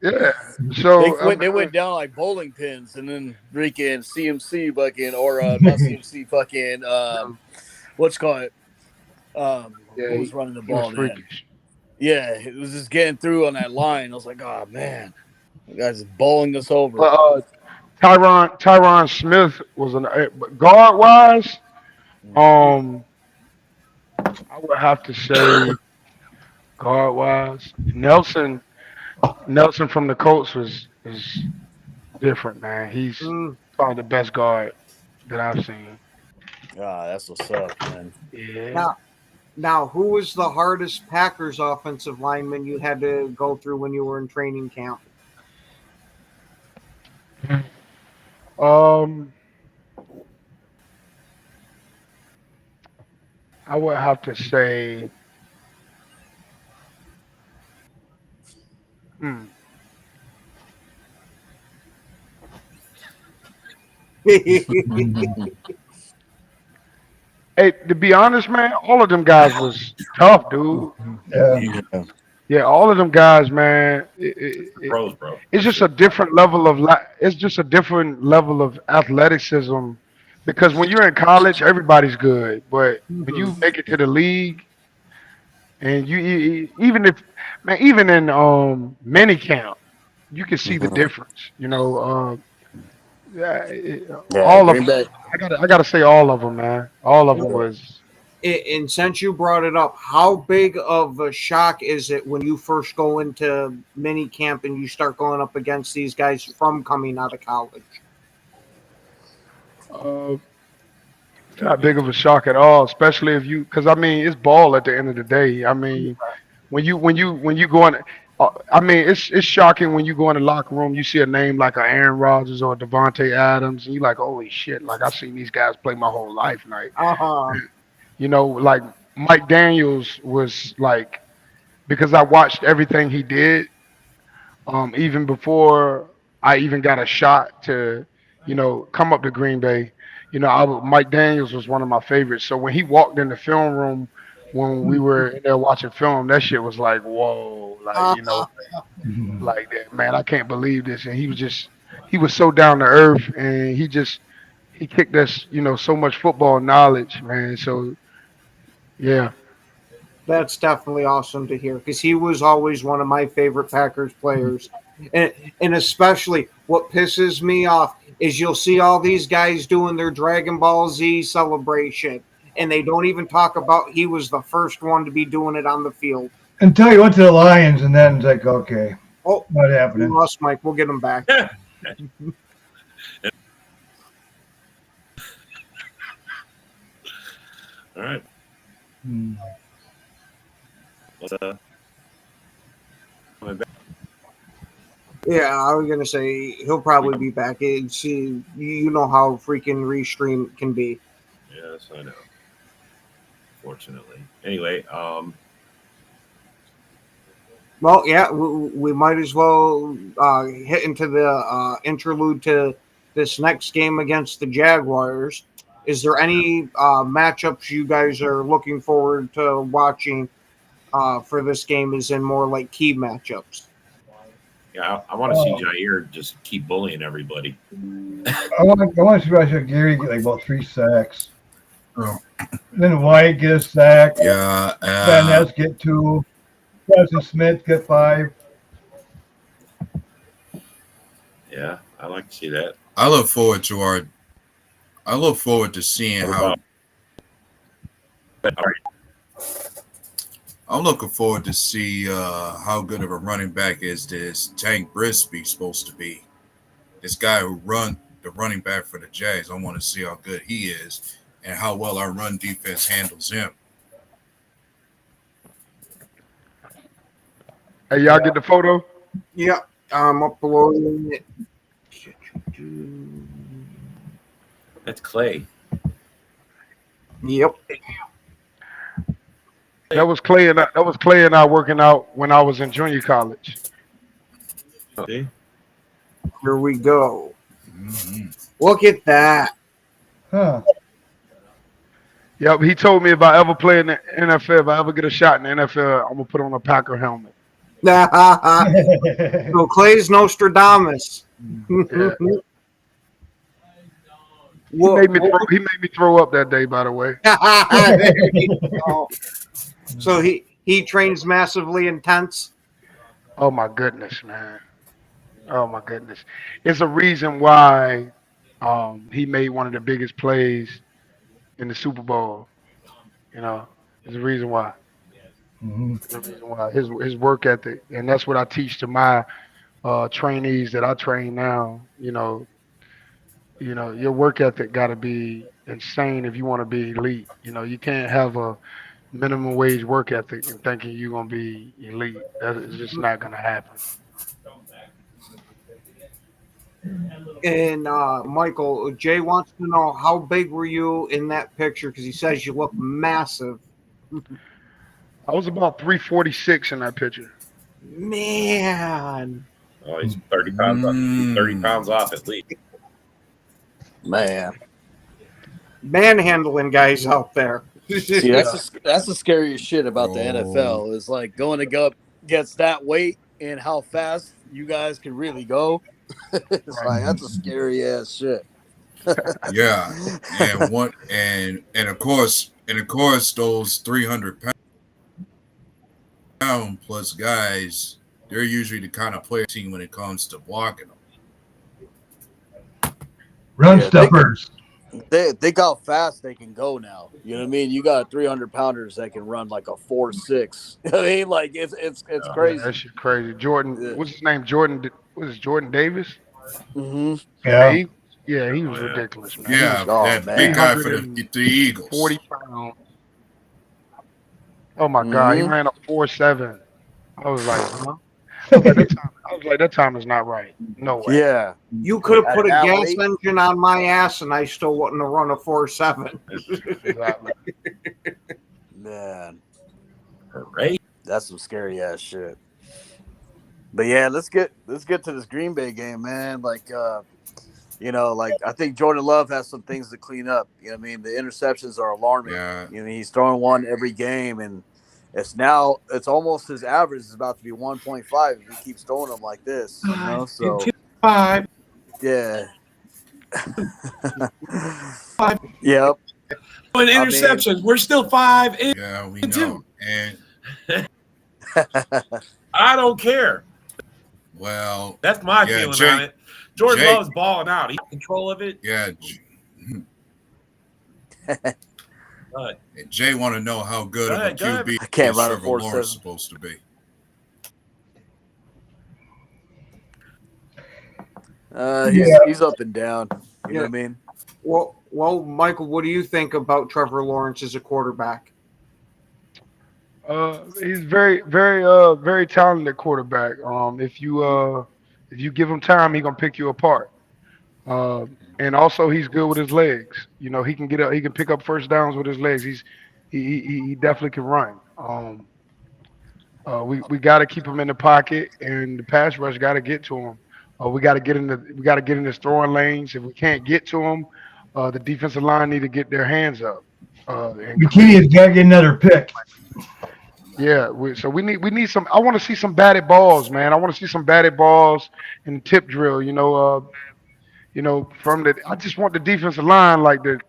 Yeah. So I They mean, went down like bowling pins, and then freaking CMC fucking or not CMC fucking what's called it? yeah, Who was running the he was ball then? freakish. Yeah, it was just getting through on that line. I was like, oh man, the guy's bowling us over. But Tyron Smith was an guard wise. I would have to say guard wise, Nelson from the Colts was different, man. He's probably the best guard that I've seen. Ah, that's what's up, man. Yeah. Now, who was the hardest Packers offensive lineman you had to go through when you were in training camp? I would have to say, hmm, hey, to be honest, man, all of them guys was tough, dude. Yeah. Yeah, all of them guys, man. Pros, bro. It's just a different level of it's just a different level of athleticism because when you're in college, everybody's good, but when you make it to the league, and even if man, even in mini camp, you can see the difference. You know, yeah, Yeah, all of Green them. Bay. I gotta say all of them, man. All of them was. And since you brought it up, how big of a shock is it when you first go into mini camp and you start going up against these guys from coming out of college? Uh, Not big of a shock at all, especially if you, because I mean, it's ball at the end of the day. I mean, when you go in, I mean, it's shocking when you go in the locker room, you see a name like a Aaron Rodgers or Devontae Adams, and you're like, holy shit! Like I've seen these guys play my whole life. Like, you know, like Mike Daniels was like because I watched everything he did, even before I even got a shot to, come up to Green Bay. Mike Daniels was one of my favorites. So when he walked in the film room when we were in there watching film, that shit was like, whoa, like, like that, man, I can't believe this. And he was so down to earth, and he kicked us, so much football knowledge, man. So yeah. That's definitely awesome to hear because he was always one of my favorite Packers players. And especially what pisses me off is you'll see all these guys doing their Dragon Ball Z celebration, and they don't even talk about he was the first one to be doing it on the field. Until he went to the Lions, and then it's like, okay, Oh, what we happening? lost Mike. We'll get him back. All right. What's Yeah, I was gonna say he'll probably be back. It's, you know how freaking Restream can be. Yes, I know. Fortunately. Anyway, Well, yeah, we might as well hit into the interlude to this next game against the Jaguars. Is there any matchups you guys are looking forward to watching for this game? Is in more like key matchups? yeah, I want to see Jair just keep bullying everybody. I want to see Russia Gary get like about 3 sacks. Then White get a sack. Yeah. Van Ness get 2. Preston Smith get 5. Yeah, I like to see that. I look forward to seeing how. I'm looking forward to see how good of a running back is this Tank Brisby supposed to be. This guy who run the running back for the Jags. I want to see how good he is and how well our run defense handles him. Hey, y'all get the photo? Yeah, I'm uploading it. That's Clay. Yep. That was Clay and I working out when I was in junior college. See? Here we go. Mm-hmm. Look at that. Huh. Yep, he told me if I ever play in the NFL, if I ever get a shot in the NFL, I'm gonna put on a Packer helmet. So Clay's Nostradamus. Yeah. He What, he made me throw up that day, by the way. there you go. So he trains massively intense. Oh my goodness, man. Oh my goodness. It's a reason why he made one of the biggest plays in the Super Bowl. You know, there's a reason why. Mhm. There's a reason why. His work ethic, and that's what I teach to my trainees that I train now. Your work ethic got to be insane if you want to be elite. You can't have a minimum wage work ethic and thinking you're gonna be elite. That is just not gonna happen. And Michael, Jay wants to know how big were you in that picture because he says you look massive. I was about 346 in that picture. Man. Oh, he's 30 pounds off. He's 30 pounds off at least. Man. Manhandling guys out there. See, that's the scariest shit about the NFL is like going to go up against that weight and how fast you guys can really go. It's like that's a scary ass shit. Yeah, and of course those 300-pound plus guys, they're usually the kind of player team when it comes to blocking them. Run stuffers. Think how fast they can go now. You know what I mean? You got 300 pounders that can run like a 4.6. I mean, like it's crazy. That shit crazy. Jordan, what's his name? Jordan Davis? Mm-hmm. Yeah. He was ridiculous, man. Yeah, that big guy for the Eagles. 40 pounds. Oh my God, he ran a 4.7. I was like, huh? That time is not right. No way. Yeah. You could have put a gas engine on my ass and I still wouldn't have run a 4.7. Exactly. Man. Right. That's some scary ass shit. But yeah, let's get to this Green Bay game, man. Like I think Jordan Love has some things to clean up. You know what I mean? The interceptions are alarming. Yeah. You know, he's throwing one every game, and it's almost his average is about to be 1.5 if he keeps throwing them like this. You know, so 5. yeah. Yep. But interceptions, we're still 5. Yeah, we know. And I don't care. Well, that's my feeling on it. Jordan Love's balling out. He has control of it. Yeah. And Jay want to know how good of a QB I can't run a Trevor Lawrence 4.7 is supposed to be. He's up and down. You know what I mean? Well, Michael, what do you think about Trevor Lawrence as a quarterback? He's very, very, very talented quarterback. If you give him time, he's gonna pick you apart. And also, he's good with his legs. He can get up. He can pick up first downs with his legs. He definitely can run. We got to keep him in the pocket, and the pass rush got to get to him. We got to get in his throwing lanes. If we can't get to him, the defensive line need to get their hands up. McKinney's got to get another pick. Yeah, we need some. I want to see some batted balls, man. I want to see some batted balls in the tip drill. I just want the defensive line to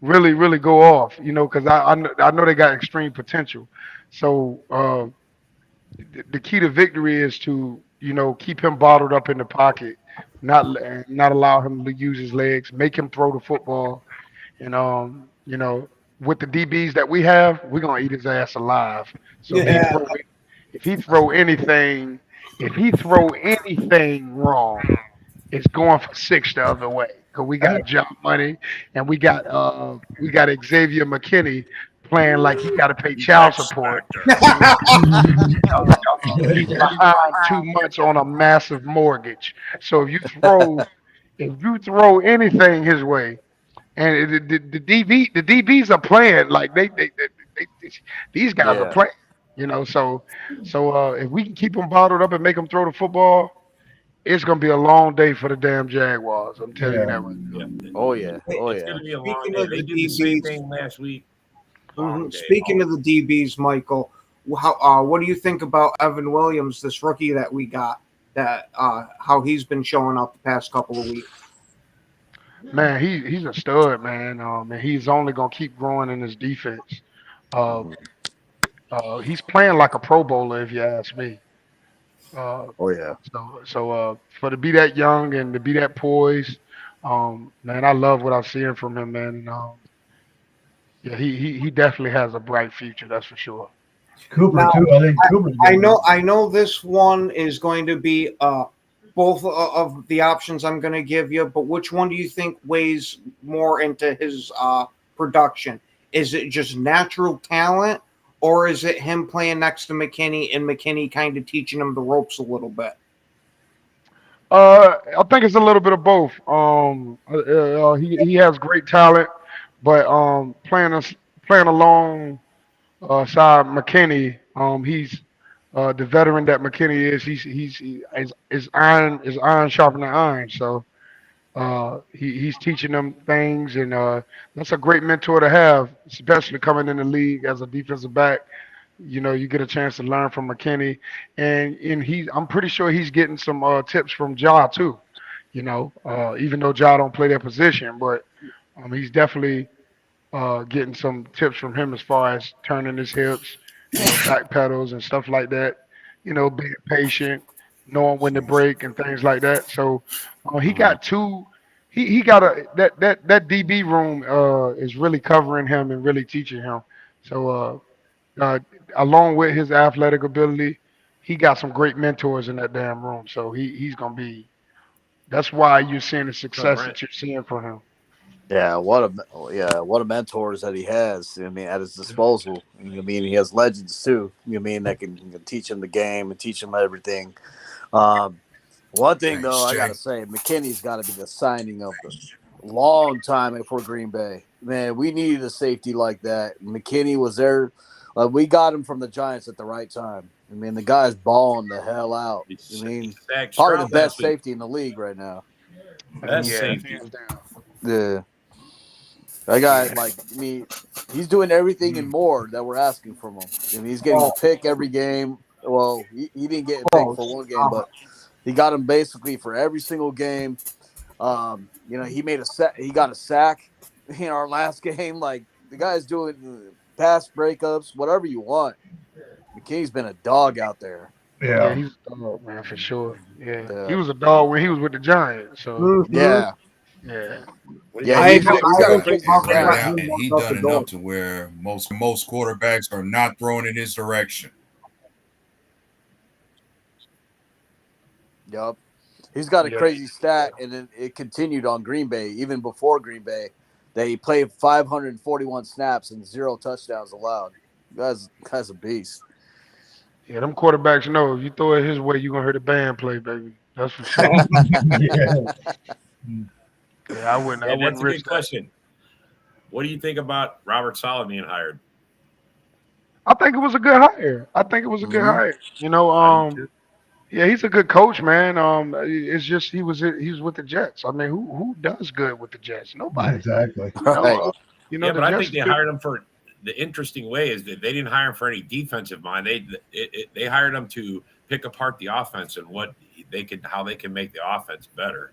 really, really go off. Because I know they got extreme potential. So the key to victory is to keep him bottled up in the pocket, not allow him to use his legs, make him throw the football, and with the DBs that we have, we're gonna eat his ass alive. So if he throw anything wrong, it's going for 6 the other way. Because we got John Money and we got Xavier McKinney playing like he got to pay child support. He's behind 2 months on a massive mortgage. So if you throw anything his way, and the DBs are playing like These guys are Yeah. playing. So if we can keep them bottled up and make them throw the football, it's gonna be a long day for the damn Jaguars. I'm telling you Yeah. that right Yeah. Oh yeah. Oh It's yeah. going to be a long Speaking day. of They the did the same DBs, thing last week. Long day. speaking of the DBs, Michael, what do you think about Evan Williams, this rookie that we got? That how he's been showing up the past couple of weeks. Man, he's a stud, man. And he's only gonna keep growing in his defense. Uh, he's playing like a Pro Bowler, if you ask me. Uh, Oh yeah. so for to be that young and to be that poised, man, I love what I'm seeing from him, man. And, yeah, he definitely has a bright future, that's for sure. Cooper Now, too. I think Cooper's good. I know this one is going to be both of the options I'm going to give you, but which one do you think weighs more into his production? Is it just natural talent, or is it him playing next to McKinney and McKinney kind of teaching him the ropes a little bit? I think it's a little bit of both. He has great talent, but playing along side McKinney, he's the veteran that McKinney is. Is iron sharpening iron. So he's teaching them things, and that's a great mentor to have, especially coming in the league as a defensive back. You get a chance to learn from McKinney, and I'm pretty sure he's getting some tips from Ja too. Even though Ja don't play that position, but he's definitely getting some tips from him as far as turning his hips, back pedals and stuff like that. Being patient, knowing when to break and things like that. So he got two. He got that DB room is really covering him and really teaching him. So along with his athletic ability, he got some great mentors in that damn room. So he's gonna be. That's why you're seeing the success Right. that you're seeing from him. Yeah, what a mentors that he has. I mean, at his disposal. I mean, he has legends too. I mean, that can teach him the game and teach him everything. One thing Thanks, though, I Jay. gotta say, McKinney's got to be the signing of the long time for Green Bay. Man, we needed a safety like that. McKinney was there. We got him from the Giants at the right time. I mean, the guy's balling the hell out. I mean, Zach probably Stroud the best last week. safety in the league right now. Best Yeah, safety. hands down. Yeah. That guy, he's doing everything and more that we're asking from him. I mean, he's getting a pick every game. Well, he didn't get a pick for one game, but he got him basically for every single game. He made he got a sack in our last game. Like, the guy's doing pass breakups, whatever you want. McKinney's been a dog out there. Yeah, Yeah. he's a dog, man, for sure. Yeah, he Yeah. was a dog when he was with the Giants. So Yeah. yeah, Yeah, he's got a crazy Right stat. now, and he done enough to where most quarterbacks are not throwing in his direction. Yup. He's got a Yeah. crazy stat, and it continued on Green Bay, even before Green Bay. They played 541 snaps and 0 touchdowns allowed. Guy's a beast. yeah, them quarterbacks know if you throw it his way, you're gonna hear the band play, baby. That's for sure. Yeah. Yeah, I wouldn't That's a risk good that. question. What do you think about Robert Saleh being hired? I think it was a good hire. I think it was a good Mhm. hire. I do too. Yeah, he's a good coach, man. It's just he was with the Jets. I mean, who does good with the Jets? Nobody. Exactly. Right. Yeah, The but I Jets think they hired him for the interesting way is that they didn't hire him for any defensive mind. They hired him to pick apart the offense and how they can make the offense better.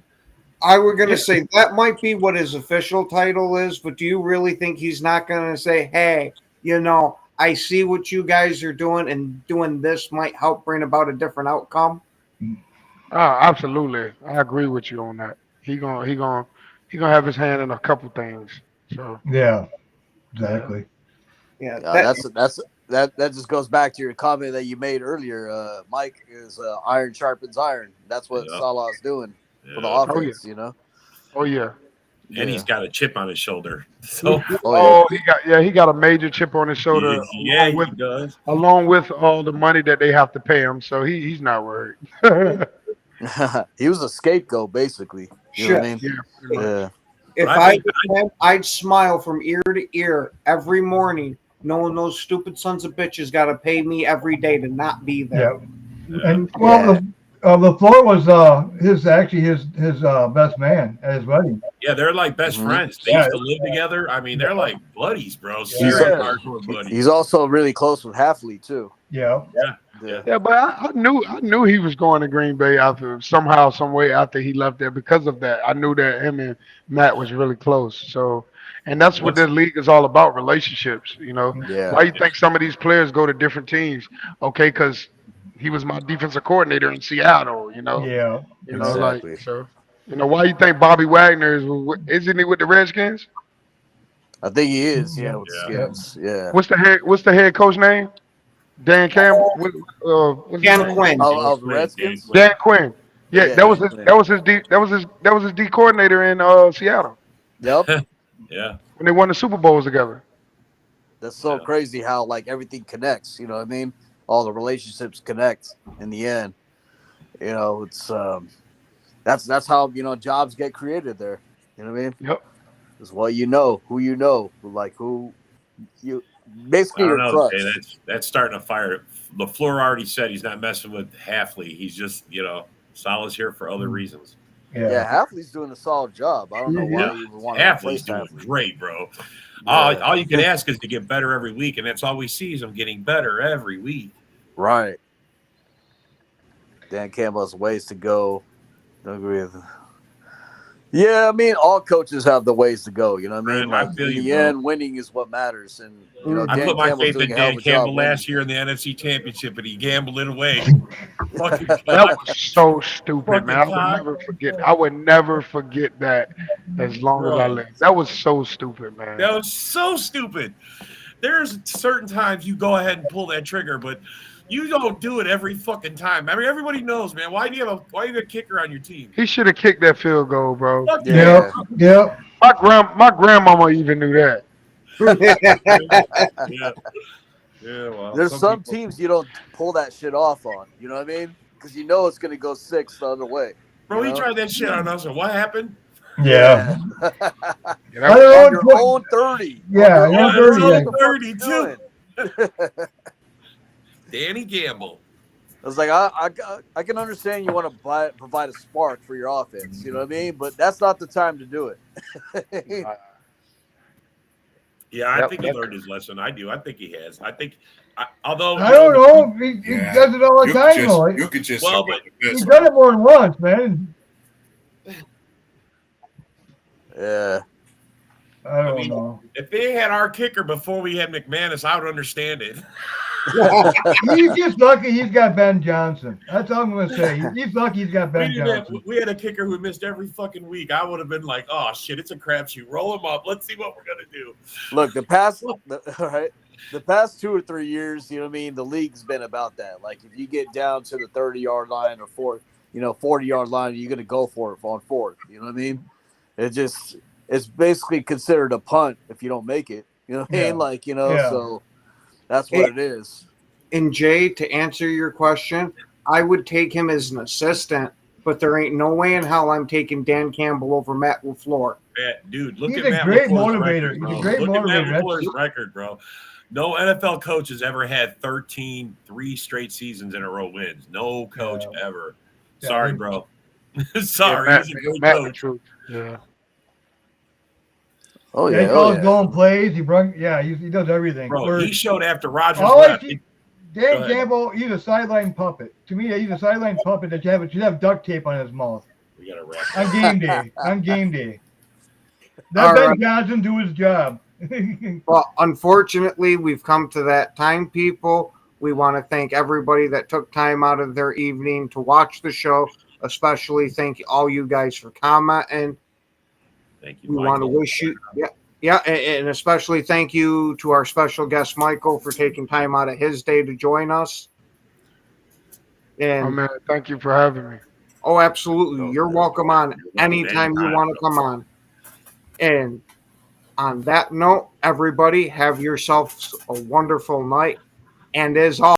I was going to say that might be what his official title is, but do you really think he's not going to say, hey, I see what you guys are doing, and doing this might help bring about a different outcome? Absolutely. I agree with you on that. He gonna have his hand in a couple things. So Yeah. yeah. Exactly. Yeah, That just goes back to your comment that you made earlier, Mike. Is iron sharpens iron. That's what Yeah. Salah's doing for the Yeah. Oh yeah. offense. You know. Oh yeah. And he's Yeah. got a chip on his shoulder. So Oh He got a major chip on his shoulder yeah, he does. along with all the money that they have to pay him. So he's not worried. yeah. He was a scapegoat, basically. You know what I mean? Yeah, pretty much. Yeah. If But I I think- was him, I'd smile from ear to ear every morning knowing those stupid sons of bitches got to pay me every day to not be there. Yeah. And well, LaFleur was his best man at his wedding. Yeah, they're like best friends. They used to live together. I mean, they're like buddies, bro. Serious hardcore buddies. He's also really close with Halfley too. Yeah. Yeah, but I knew he was going to Green Bay after somehow, some way after he left there because of that. I knew that him and Matt was really close. So, and that's what the league is all about, relationships. You know, why you think some of these players go to different teams? Okay, because he was my defensive coordinator in Seattle. You know, you know, like so. You know, why you think Bobby Wagner isn't he with the Redskins? I think he is. Yeah, with the Skins. Yeah. What's the head coach name? Dan Campbell. Dan Quinn. Of the Redskins. Dan Quinn. Yeah, that was his D coordinator in Seattle. Yep. Yeah. When they won the Super Bowls together. That's so crazy how like everything connects. You know what I mean? All the relationships connect in the end. You know, it's that's how jobs get created there. You know what I mean? Yep. It's what you know, who you know, like who you basically I don't your know, trust. Jay, that's starting to fire. LaFleur already said he's not messing with Halfley. He's just, Salah's here for other reasons. Yeah, Halfley's doing a solid job. I don't know why you would want to Halfley's doing great, bro. All you can ask is to get better every week, and that's all we see is him getting better every week. Right. Dan Campbell has ways to go. Don't agree with. Yeah, I mean, all coaches have the ways to go. You know what I mean? Man, I Like, feel in you, the bro. end, winning is what matters. And I Dan put my Campbell's faith doing in a hell Dan of a job Campbell winning. last year in the NFC Championship, and he gambled it away. Fucking That was so stupid, man. Fucking I would never forget that as long as I live. That was so stupid, man. That was so stupid. There's certain times you go ahead and pull that trigger, but you don't do it every fucking time. I mean, everybody knows, man. Why do you have a kicker on your team? He should have kicked that field goal, bro. Fuck Yep. My grandmama even knew that. Yeah, well, There's some teams you don't pull that shit off on. You know what I mean? Because you know it's going to go 6 the other way. Bro, he tried that shit on us, and what happened? Yeah. On your own 30. Yeah, on your your own own 30. 32. Danny Gamble. I was like, I can understand you want to provide a spark for your offense. You know what I mean? But that's not the time to do it. Yeah, I think he learned his lesson. I do. I think he has. I think, although I don't know. He does it all the time, though. You could just He's done it more than once, man. Yeah. I don't know. If they had our kicker before we had McManus, I would understand it. He's just lucky he's got Ben Johnson. That's all I'm going to say. He's lucky he's got Ben Johnson. We had a kicker who missed every fucking week. I would have been like, oh, shit, it's a crapshoot. Roll him up. Let's see what we're going to do. Look, the past 2 or 3 years, you know what I mean, the league's been about that. Like, if you get down to the 30-yard line or 40-yard line, you're going to go for it on 4th. You know what I mean? It's basically considered a punt if you don't make it. You know what I mean? Like, so that's what it is. And Jay, to answer your question, I would take him as an assistant, but there ain't no way in hell I'm taking Dan Campbell over Matt LaFleur. Dude, look He's at a Matt great LaFleur's motivator. record, bro. He's a great Look at Matt motivator. LaFleur's record, bro. No NFL coach has ever had 13 3 straight seasons in a row wins. No coach ever. Sorry, bro. Sorry, he's a great coach. Yeah. Oh yeah, he calls going plays. He does everything. Bro, he showed after Rodgers All left. Dan Campbell, he's a sideline puppet. To me, he's a sideline puppet that should have duct tape on his mouth. We got to wrap on game day. On game day. Let Ben Johnson do his job. Well, unfortunately, we've come to that time, people. We want to thank everybody that took time out of their evening to watch the show. Especially thank all you guys for commenting. Thank you. We want to wish you, and especially thank you to our special guest Michael for taking time out of his day to join us. And man, thank you for having me. Oh, absolutely. You're welcome on anytime you want to come on. And on that note, everybody, have yourselves a wonderful night. And as always,